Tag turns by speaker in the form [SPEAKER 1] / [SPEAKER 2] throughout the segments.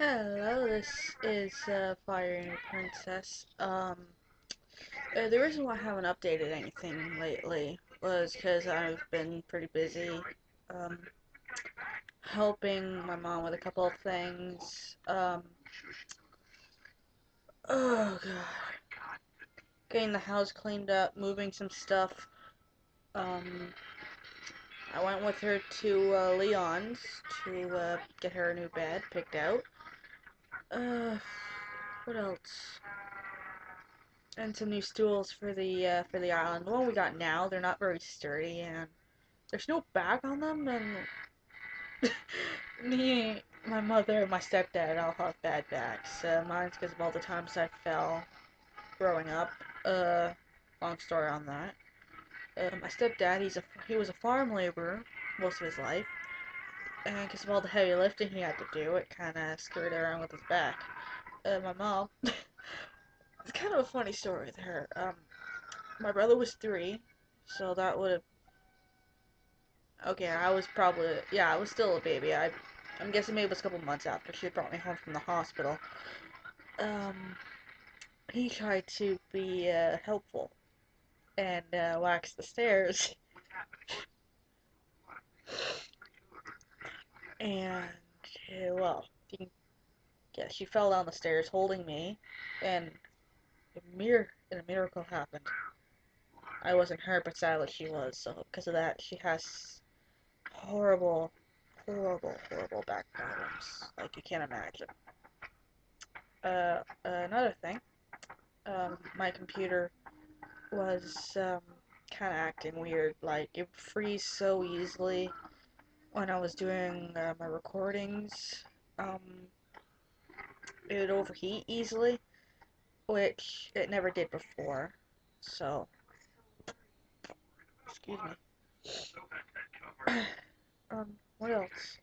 [SPEAKER 1] Hello, this is Fire and Princess. The reason why I haven't updated anything lately was because I've been pretty busy, um, helping my mom with a couple of things. Oh god, getting the house cleaned up, moving some stuff. Um, I went with her to Leon's to get her a new bed picked out. Uh, what else? And some new stools for the island. The one we got now, they're not very sturdy, and there's no back on them. And me, my mother, and my stepdad all have bad backs. Mine's because of all the times I fell growing up. Uh, Long story on that. My stepdad, he was a farm laborer most of his life, and because of all the heavy lifting he had to do, it kind of screwed around with his back. My mom, it's kind of a funny story with her. My brother was 3, so that would have. Okay, I was probably. Yeah, I was still a baby. I'm guessing maybe it was a couple months after she brought me home from the hospital. Um, he tried to be helpful and wax the stairs, and well, you can guess she fell down the stairs holding me, and a miracle happened. I wasn't hurt, but sadly she was. So because of that, she has horrible, horrible back problems like you can't imagine. Another thing, my computer was kind of acting weird. Like it would freeze so easily when I was doing my recordings. Um, it would overheat easily, which it never did before. So, excuse me. What else?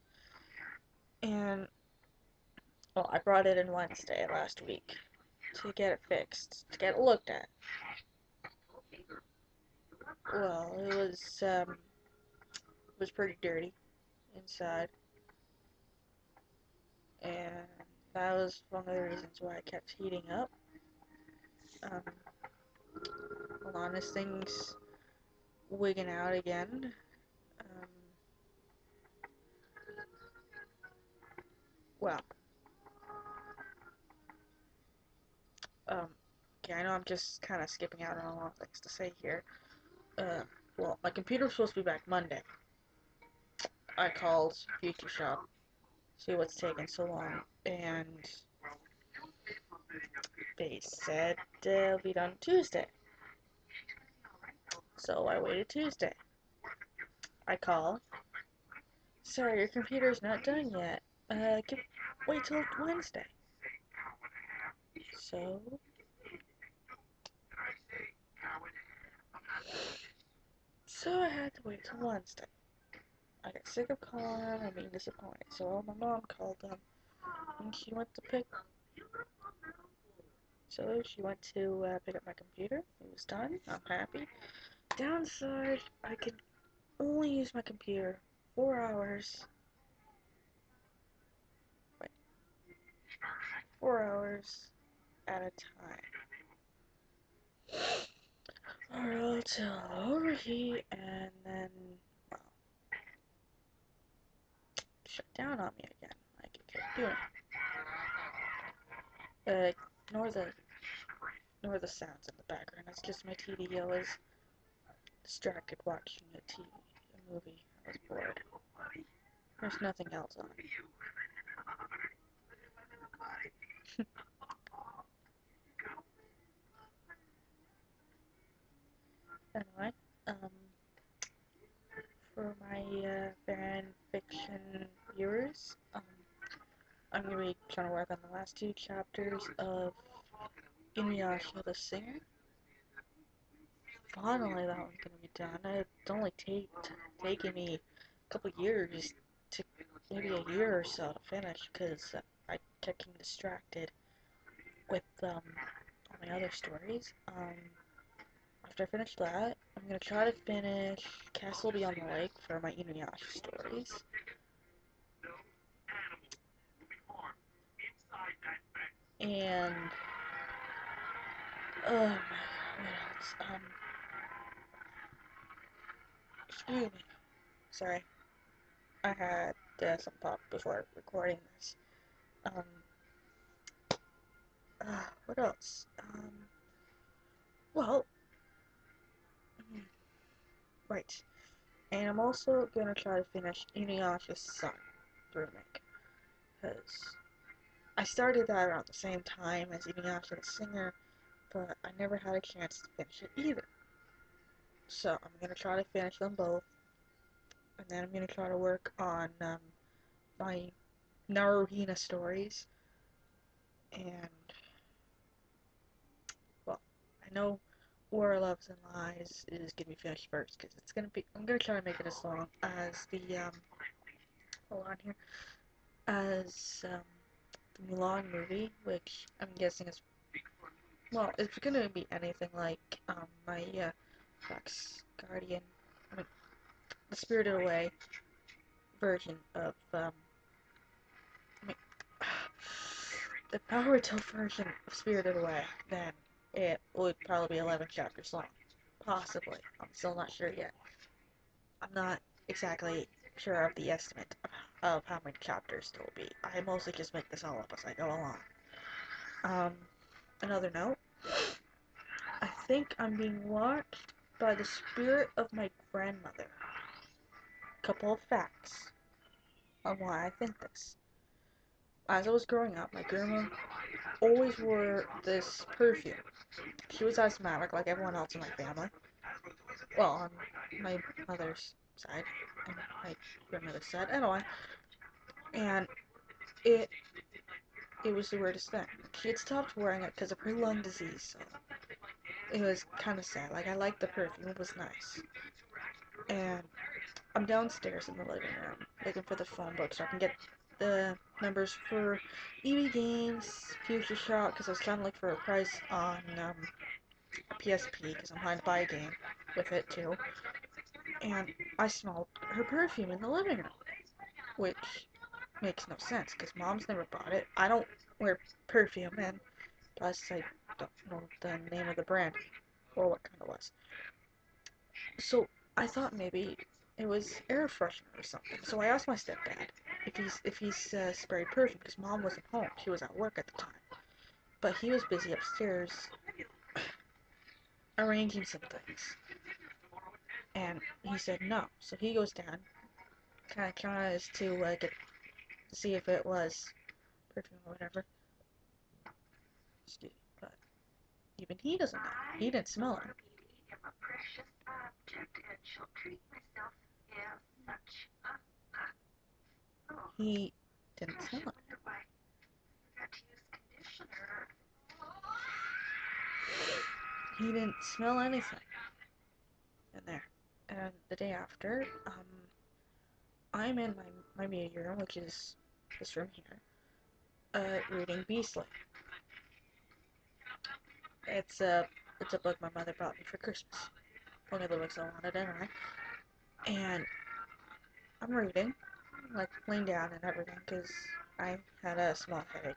[SPEAKER 1] And well, I brought it in Wednesday last week to get it fixed, to get it looked at. Well, it was pretty dirty inside, and that was one of the reasons why I kept heating up. Um, Hold on, this thing's wigging out again. Um, well, um, okay, I know I'm just kind of skipping out on a lot of things to say here. Uh, well, my computer's supposed to be back Monday. I called Future Shop, see what's taking so long, and they said it'll be done Tuesday. So I waited Tuesday. I call. Sorry, your computer's not done yet. Wait till Wednesday. So So I had to wait till Wednesday. I got sick of calling them and being disappointed, so my mom called them and she went to pick. So she went to pick up my computer. It was done. I'm happy. Downside, I could only use my computer 4 hours. Wait, 4 hours at a time, or else it'll overheat and then well, shut down on me again, like it kept doing. Uh, ignore the Ignore the sounds in the background. It's just my TV. I was distracted watching a movie. I was bored. There's nothing else on. Anyway, um, for my fan fiction viewers, I'm gonna be trying to work on the last 2 chapters of Inuyasha the Singer. Finally, that one's gonna be done. It's only taken me a couple years to maybe a year or so to finish because I kept getting distracted with all my other stories. After I finish that, I'm gonna try to finish Castle Beyond the Lake for my Inuyasha stories. And oh my, what else? Excuse me. Sorry, I had some pop before recording this. Um, what else? Well, right. And I'm also gonna try to finish Inuyasha's Son, the remake, because I started that around the same time as Inuyasha the Singer, but I never had a chance to finish it either. So I'm gonna try to finish them both, and then I'm gonna try to work on my Naruhina stories, and well, I know War Loves and Lies is gonna be finished first because it's gonna be. I'm gonna try to make it as long as the hold on here, as the Mulan movie, which I'm guessing is, well, it's gonna be anything like my Fox Guardian, I mean, the Spirited Away version of I mean, the Naruto version of Spirited Away. Then it would probably be 11 chapters long, possibly. I'm still not sure yet. I'm not exactly sure of the estimate of how many chapters there will be. I mostly just make this all up as I go along. Another note, I think I'm being watched by the spirit of my grandmother. Couple of facts on why I think this. As I was growing up, my grandma always wore this perfume. She was asthmatic like everyone else in my family. Well, on my mother's side and my grandmother's side, anyway. And it it was the weirdest thing. She had stopped wearing it because of her lung disease, so it was kind of sad. Like, I liked the perfume, it was nice. And I'm downstairs in the living room looking for the phone book so I can get the numbers for EV Games, Future Shock, because I was trying to look for a price on PSP, because I'm trying to buy a game with it too. And I smelled her perfume in the living room, which makes no sense, because Mom's never bought it. I don't wear perfume, and plus I don't know the name of the brand, or what kind it was. So I thought maybe it was air freshener or something. So I asked my stepdad if he's sprayed perfume because Mom wasn't home. She was at work at the time, but he was busy upstairs arranging some things. And he said no. So he goes down, kind of tries to get to see if it was perfume or whatever. Excuse me, but even he doesn't know. He didn't smell it. He didn't smell it. He didn't smell anything in there. And the day after, I'm in my media room, which is this room here, reading Beastly. It's a book my mother bought me for Christmas. One of the books I wanted anyway. And I'm reading, like laying down and everything, because I had a small headache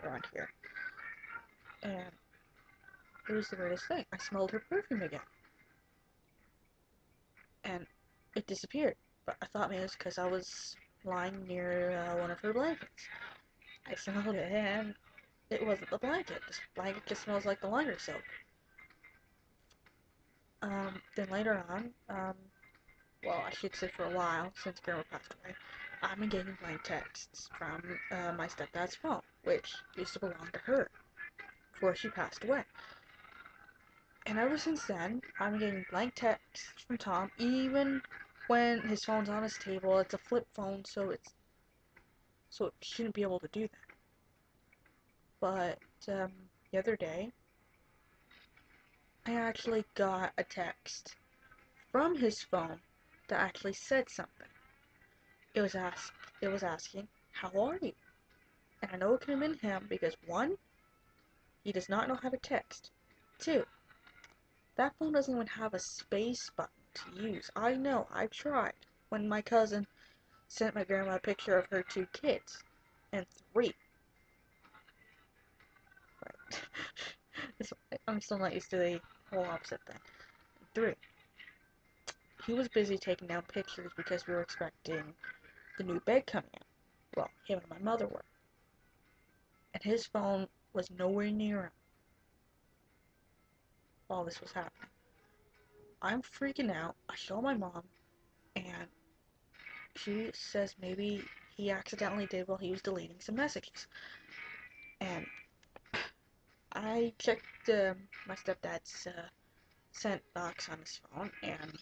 [SPEAKER 1] around here. And it was the weirdest thing. I smelled her perfume again. And it disappeared. But I thought maybe it was because I was lying near one of her blankets. I smelled it and it wasn't the blanket. This blanket just smells like the laundry soap. Then later on, well, I should say for a while, since Grandma passed away, I've been getting blank texts from my stepdad's phone, which used to belong to her before she passed away. And ever since then, I've been getting blank texts from Tom, even when his phone's on his table. It's a flip phone, so it shouldn't be able to do that. But the other day, I actually got a text from his phone that actually said something. It was asking, "How are you?" And I know it could have been him because 1, he does not know how to text. 2, that phone doesn't even have a space button to use. I know, I tried when my cousin sent my grandma a picture of her 2 kids. And 3, I'm still not used to the whole opposite thing. 3. He was busy taking down pictures because we were expecting the new bed coming out. Well, him and my mother were. And his phone was nowhere near him while this was happening. I'm freaking out. I show my mom, and she says maybe he accidentally did while he was deleting some messages. And I checked my stepdad's sent box on his phone, and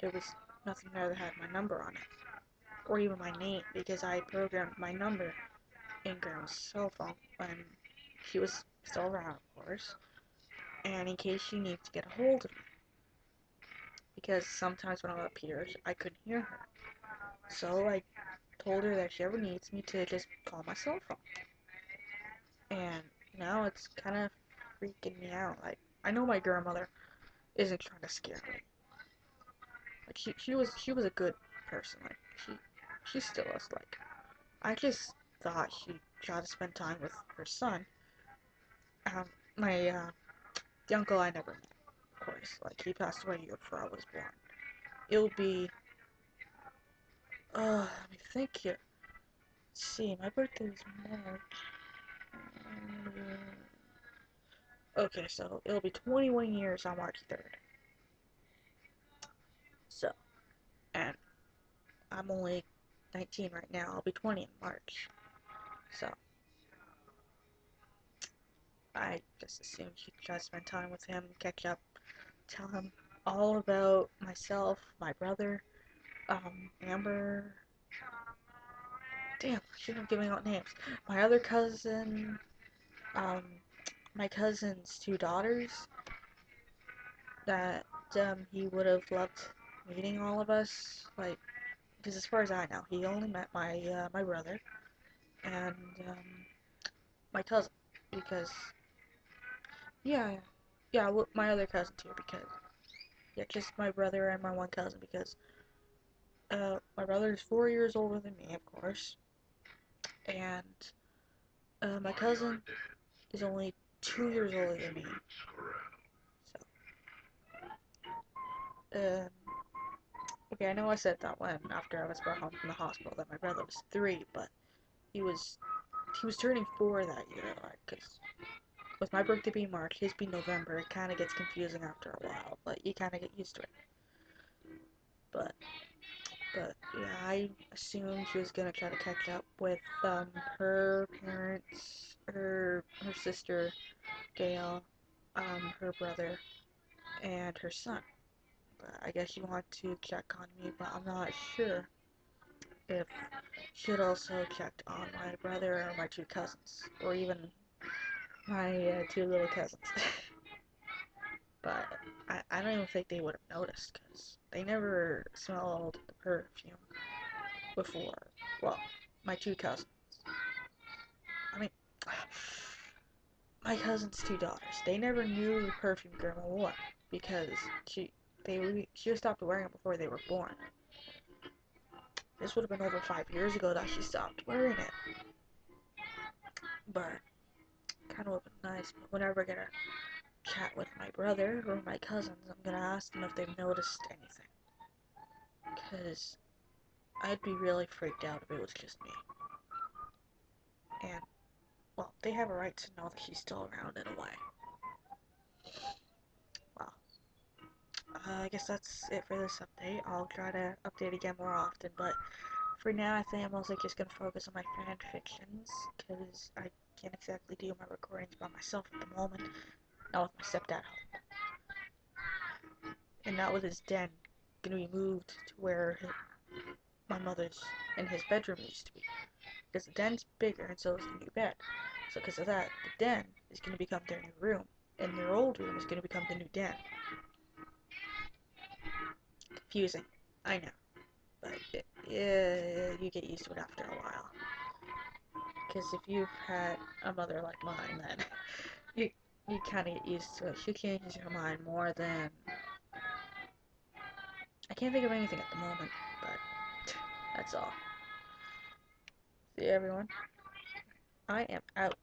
[SPEAKER 1] there was nothing there that had my number on it, or even my name, because I programmed my number in Grandma's cell phone when she was still around, of course, and in case she needs to get a hold of me, because sometimes when I'm up here, I couldn't hear her. So I told her that if she ever needs me to just call my cell phone. And now it's kind of freaking me out. Like, I know my grandmother isn't trying to scare me. Like, she was a good person. Like, she still is. Like, I just thought she tried to spend time with her son. My the uncle I never met, of course. Like, he passed away a year before I was born. It'll be let me think here. Let's see, my birthday is March. Okay, so it'll be 21 years on March 3rd. So, and I'm only 19 right now. I'll be 20 in March. So, I just assumed she'd try to spend time with him, catch up, tell him all about myself, my brother, Amber. Damn, I shouldn't have given out names. My other cousin, um, my cousin's 2 daughters. That he would have loved meeting all of us. Like, because as far as I know, he only met my brother and my cousin. Because yeah, yeah, well, my other cousin too. Because yeah, just my brother and my one cousin. Because my brother is 4 years older than me, of course, and my cousin is only 2 years older than me. So, okay, I know I said that when after I was brought home from the hospital that my brother was 3, but he was turning 4 that year, like, cause with my birthday being March, his being November, it kind of gets confusing after a while, but you kind of get used to it. But yeah, I assumed she was gonna try to catch up with her parents, her sister Gail, her brother, and her son. But I guess she wanted to check on me, but I'm not sure if she had also checked on my brother or my 2 cousins, or even my 2 little cousins. But I don't even think they would have noticed, because they never smelled the perfume before. Well, my 2 cousins. I mean, my cousin's 2 daughters. They never knew the perfume Grandma wore, because she stopped wearing it before they were born. This would have been over 5 years ago that she stopped wearing it. But kind of would have been nice. But whenever I get a chat with my brother or my cousins, I'm gonna ask them if they've noticed anything. Because I'd be really freaked out if it was just me. And, well, they have a right to know that she's still around in a way. Well, I guess that's it for this update. I'll try to update again more often, but for now, I think I'm mostly just gonna focus on my fan fictions, because I can't exactly do my recordings by myself at the moment. Not with my stepdad home. And not with his den gonna be moved to where my mother's and his bedroom used to be. Because the den's bigger and so is the new bed. So because of that, the den is going to become their new room. And their old room is going to become the new den. Confusing, I know. But you get used to it after a while. Because if you've had a mother like mine, then you kind of get used to it. She changes her mind more than... I can't think of anything at the moment, but that's all. See you, everyone. I am out.